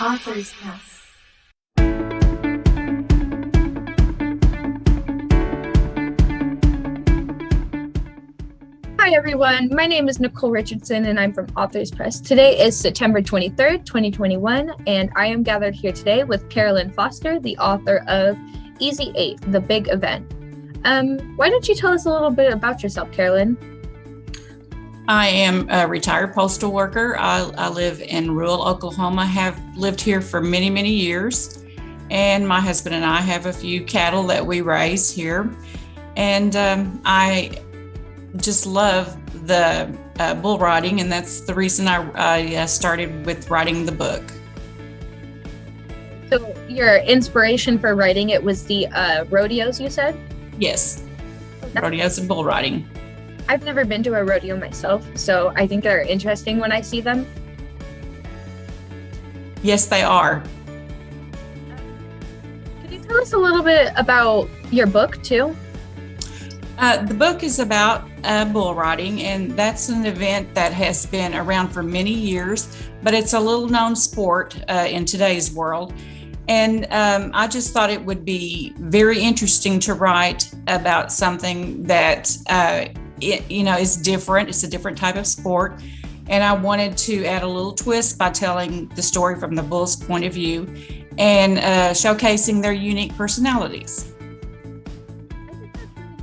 Authors Pass. Hi everyone, my name is Nicole Richardson and I'm from Authors Press. Today is September 23rd, 2021, and I am gathered here today with Carolyn Foster, the author of Easy 8, The Big Event. Why don't you tell us a little bit about yourself, Carolyn? I am a retired postal worker. I live in rural Oklahoma, have lived here for many, many years. And my husband and I have a few cattle that we raise here. And I just love the bull riding, and that's the reason I started with writing the book. So your inspiration for writing it was the rodeos, you said? Yes, rodeos and bull riding. I've never been to a rodeo myself, so I think they're interesting when I see them. Yes, they are. Could you tell us a little bit about your book, too? The book is about bull riding, and that's an event that has been around for many years, but it's a little known sport in today's world. And I just thought it would be very interesting to write about something that is different. It's a different type of sport. And I wanted to add a little twist by telling the story from the bull's point of view and showcasing their unique personalities.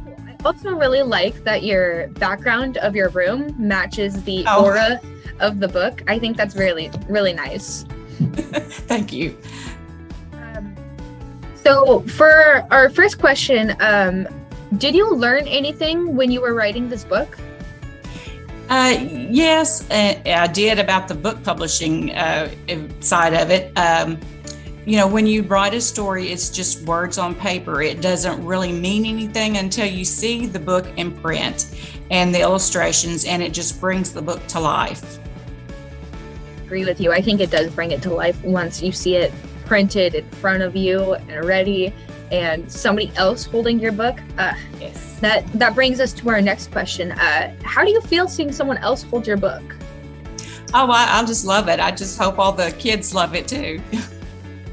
I also really like that your background of your room matches the aura of the book. I think that's really, really nice. Thank you. So for our first question, did you learn anything when you were writing this book? Yes, I did about the book publishing side of it. When you write a story, it's just words on paper. It doesn't really mean anything until you see the book in print and the illustrations, and it just brings the book to life. I agree with you. I think it does bring it to life once you see it printed in front of you and ready, and somebody else holding your book. Yes. That brings us to our next question. How do you feel seeing someone else hold your book? Oh, I just love it. I just hope all the kids love it too.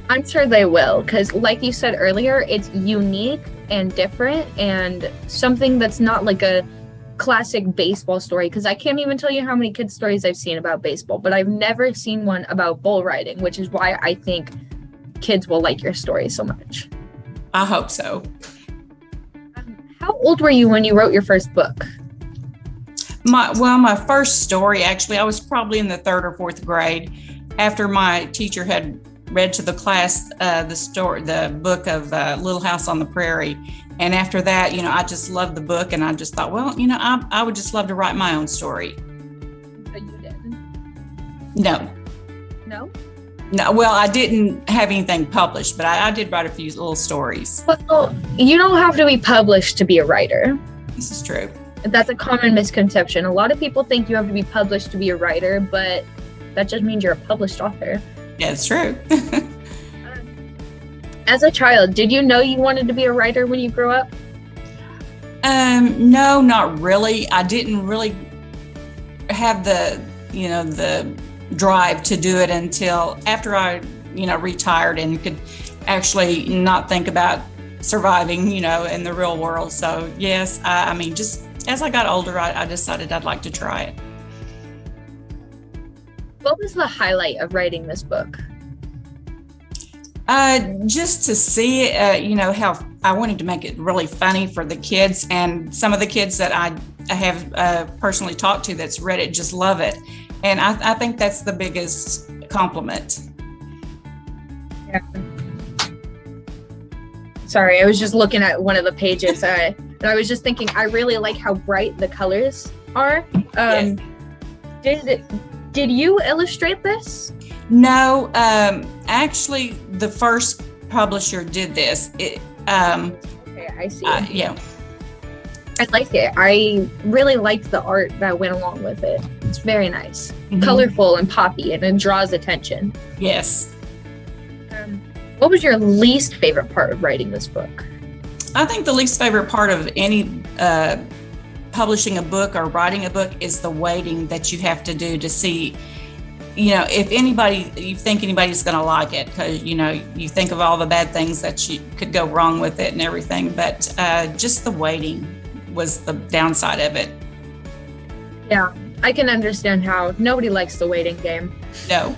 I'm sure they will, because like you said earlier, it's unique and different and something that's not like a classic baseball story, because I can't even tell you how many kids' stories I've seen about baseball, but I've never seen one about bull riding, which is why I think kids will like your story so much. I hope so. How old were you when you wrote your first book? My first story, actually, I was probably in the 3rd or 4th grade after my teacher had read to the class the book of Little House on the Prairie. And after that, I just loved the book, and I just thought, I would just love to write my own story. So you didn't? No. No? No, well, I didn't have anything published, but I did write a few little stories. Well, you don't have to be published to be a writer. This is true. That's a common misconception. A lot of people think you have to be published to be a writer, but that just means you're a published author. Yeah, it's true. As a child, did you know you wanted to be a writer when you grew up? No, not really. I didn't really have the drive to do it until after I, retired and could actually not think about surviving, in the real world. So yes, just as I got older, I decided I'd like to try it. What was the highlight of writing this book? Just to see, how I wanted to make it really funny for the kids, and some of the kids that I have personally talked to that's read it just love it. And I think that's the biggest compliment. Yeah. Sorry, I was just looking at one of the pages and I was just thinking, I really like how bright the colors are. Yes. Did you illustrate this? No, actually, the first publisher did this. Okay, I see. Yeah. I like it. I really liked the art that went along with it. It's very nice. Mm-hmm. Colorful and poppy, and it draws attention. Yes. What was your least favorite part of writing this book? I think the least favorite part of any publishing a book or writing a book is the waiting that you have to do to see if you think anybody's going to like it, because, you think of all the bad things that you could go wrong with it and everything, but just the waiting was the downside of it. Yeah, I can understand how nobody likes the waiting game. No.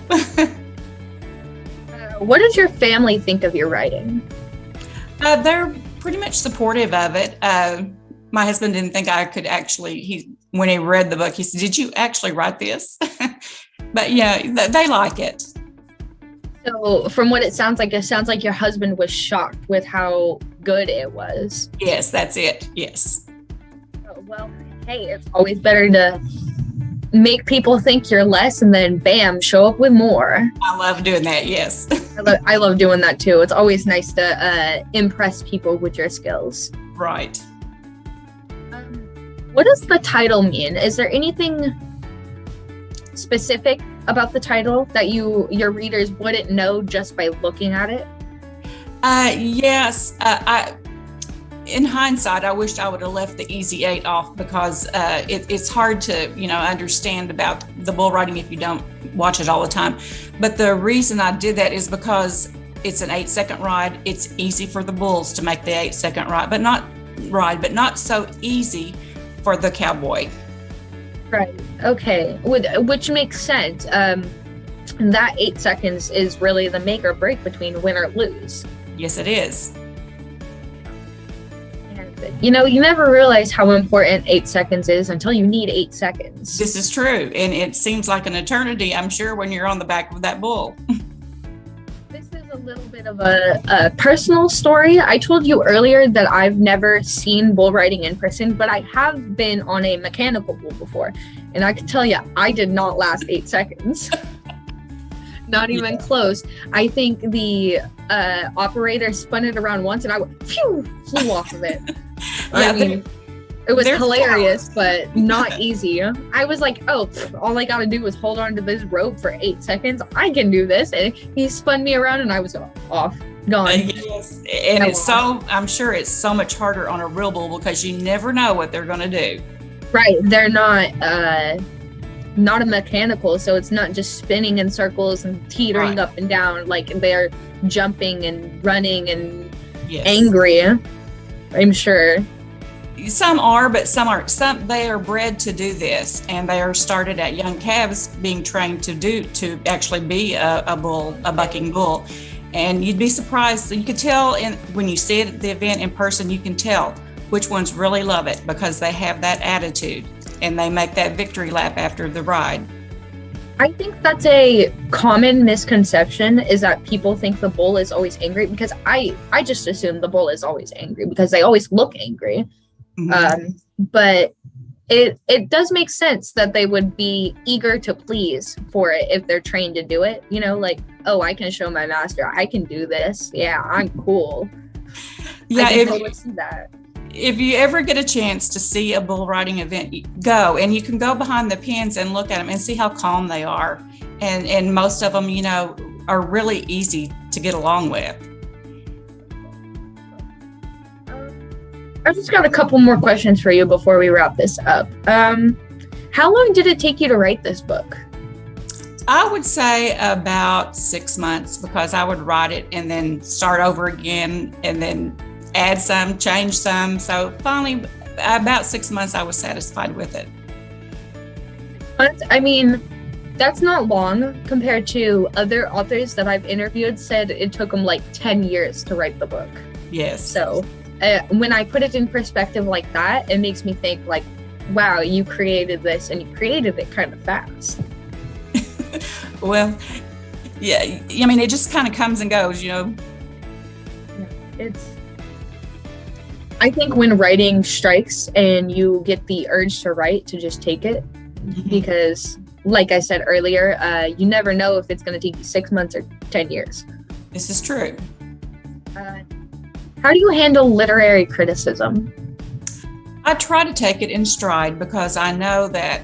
What does your family think of your writing? They're pretty much supportive of it. My husband didn't think I could actually, when he read the book, he said, "Did you actually write this?" But yeah, they like it. So from what it sounds like your husband was shocked with how good it was. Yes, that's it. Yes. Oh, well, hey, it's always better to make people think you're less and then bam, show up with more. I love doing that. Yes. I love doing that too. It's always nice to impress people with your skills. Right. What does the title mean? Is there anything specific about the title that your readers wouldn't know just by looking at it? Yes. In hindsight, I wished I would have left the Easy 8 off, because it's hard to, understand about the bull riding if you don't watch it all the time. But the reason I did that is because it's an 8-second ride. It's easy for the bulls to make the 8-second ride, but not so easy for the cowboy. Right. Okay. Which makes sense. That 8 seconds is really the make or break between win or lose. Yes, it is. And, you never realize how important 8 seconds is until you need 8 seconds. This is true. And it seems like an eternity, I'm sure, when you're on the back of that bull. This is a little bit of a personal story. I told you earlier that I've never seen bull riding in person, but I have been on a mechanical bull before. And I can tell you, I did not last 8 seconds. Not even close. I think the operator spun it around once and I flew off of it. I mean, it was hilarious, but not easy. I was like, oh, all I got to do is hold on to this rope for 8 seconds. I can do this. And he spun me around and I was off, gone. Yes. And I'm sure it's so much harder on a real bull because you never know what they're going to do. Right. They're not a mechanical, so it's not just spinning in circles and teetering up and down. Like, they're jumping and running and angry, I'm sure. Some are, but some aren't. They are bred to do this, and they are started at young calves being trained to actually be a bucking bull. And you'd be surprised. You could tell when you see it at the event in person, you can tell which ones really love it because they have that attitude and they make that victory lap after the ride. I think that's a common misconception, is that people think the bull is always angry, because I just assume the bull is always angry because they always look angry. Mm-hmm. But it does make sense that they would be eager to please for it if they're trained to do it. Like, oh, I can show my master, I can do this. Yeah, I'm cool. Yeah, I would see that. If you ever get a chance to see a bull riding event, go, and you can go behind the pens and look at them and see how calm they are. And most of them, are really easy to get along with. I've just got a couple more questions for you before we wrap this up. How long did it take you to write this book? I would say about 6 months, because I would write it and then start over again and then add some, change some. So finally, about 6 months, I was satisfied with it. I mean, that's not long compared to other authors that I've interviewed said it took them like 10 years to write the book. Yes. So when I put it in perspective like that, it makes me think like, wow, you created this and you created it kind of fast. Well, yeah, I mean, it just kind of comes and goes, I think when writing strikes and you get the urge to write, to just take it, because like I said earlier, you never know if it's going to take you 6 months or 10 years. This is true. How do you handle literary criticism? I try to take it in stride, because I know that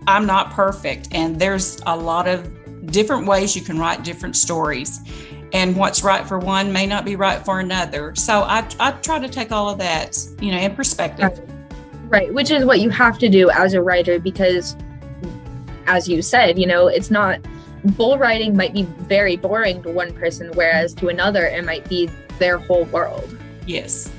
I'm not perfect, and there's a lot of different ways you can write different stories. And what's right for one may not be right for another. So I try to take all of that, in perspective. Right, which is what you have to do as a writer, because, as you said, it's not bull riding might be very boring to one person, whereas to another, it might be their whole world. Yes.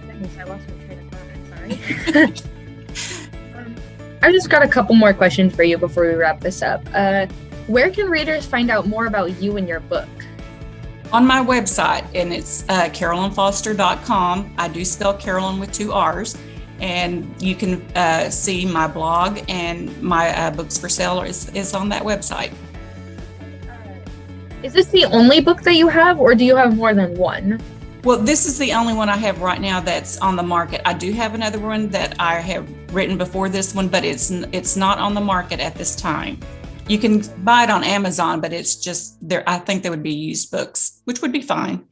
Goodness, I lost my train of thought. I'm sorry. I've just got a couple more questions for you before we wrap this up. Where can readers find out more about you and your book? On my website, and it's carolynfoster.com. I do spell Carolyn with 2 R's. And you can see my blog, and my books for sale is on that website. Is this the only book that you have, or do you have more than one? Well, this is the only one I have right now that's on the market. I do have another one that I have written before this one, but it's not on the market at this time. You can buy it on Amazon, but it's just there. I think there would be used books, which would be fine.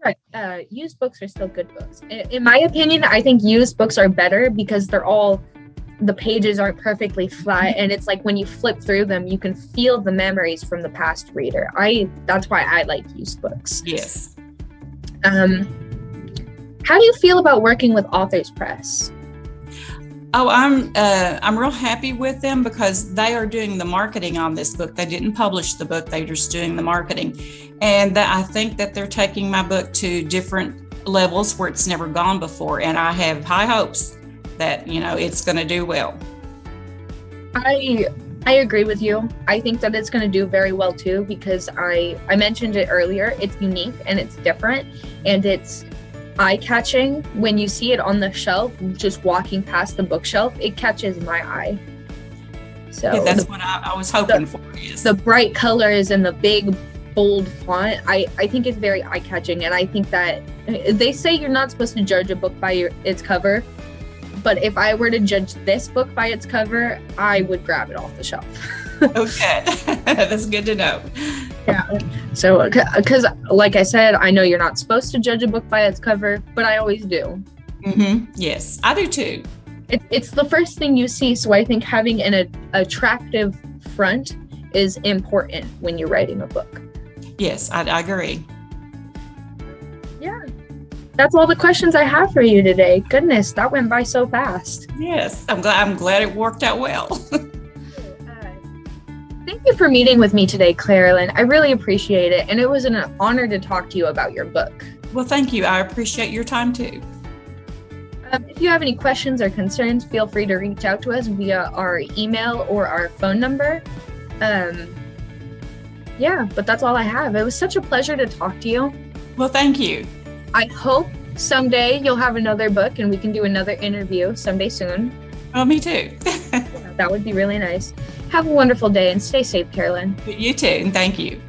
Right. Used books are still good books. In my opinion, I think used books are better because the pages aren't perfectly flat, and it's like when you flip through them, you can feel the memories from the past reader. That's why I like used books. Yes. How do you feel about working with Authors Press? Oh, I'm real happy with them because they are doing the marketing on this book. They didn't publish the book; they're just doing the marketing, and I think that they're taking my book to different levels where it's never gone before. And I have high hopes that it's going to do well. I agree with you. I think that it's going to do very well too because I mentioned it earlier. It's unique and it's different, and it's eye-catching. When you see it on the shelf, just walking past the bookshelf, it catches my eye. So yeah, that's what I was hoping for. Is the bright colors and the big bold font. I think it's very eye-catching, and I think that they say you're not supposed to judge a book by its cover, but if I were to judge this book by its cover, I would grab it off the shelf. Okay. That's good to know. Yeah. So, because like I said, I know you're not supposed to judge a book by its cover, but I always do. Mm-hmm. Yes, I do too. It's the first thing you see, so I think having an attractive front is important when you're writing a book. Yes, I agree. Yeah. That's all the questions I have for you today. Goodness, that went by so fast. Yes, I'm glad it worked out well. Thank you for meeting with me today, Claralyn. I really appreciate it, and it was an honor to talk to you about your book. Well, thank you. I appreciate your time too. If you have any questions or concerns, feel free to reach out to us via our email or our phone number. Yeah, but that's all I have. It was such a pleasure to talk to you. Well, thank you. I hope someday you'll have another book and we can do another interview someday soon. Oh, me too. Yeah, that would be really nice. Have a wonderful day and stay safe, Carolyn. You too, and thank you.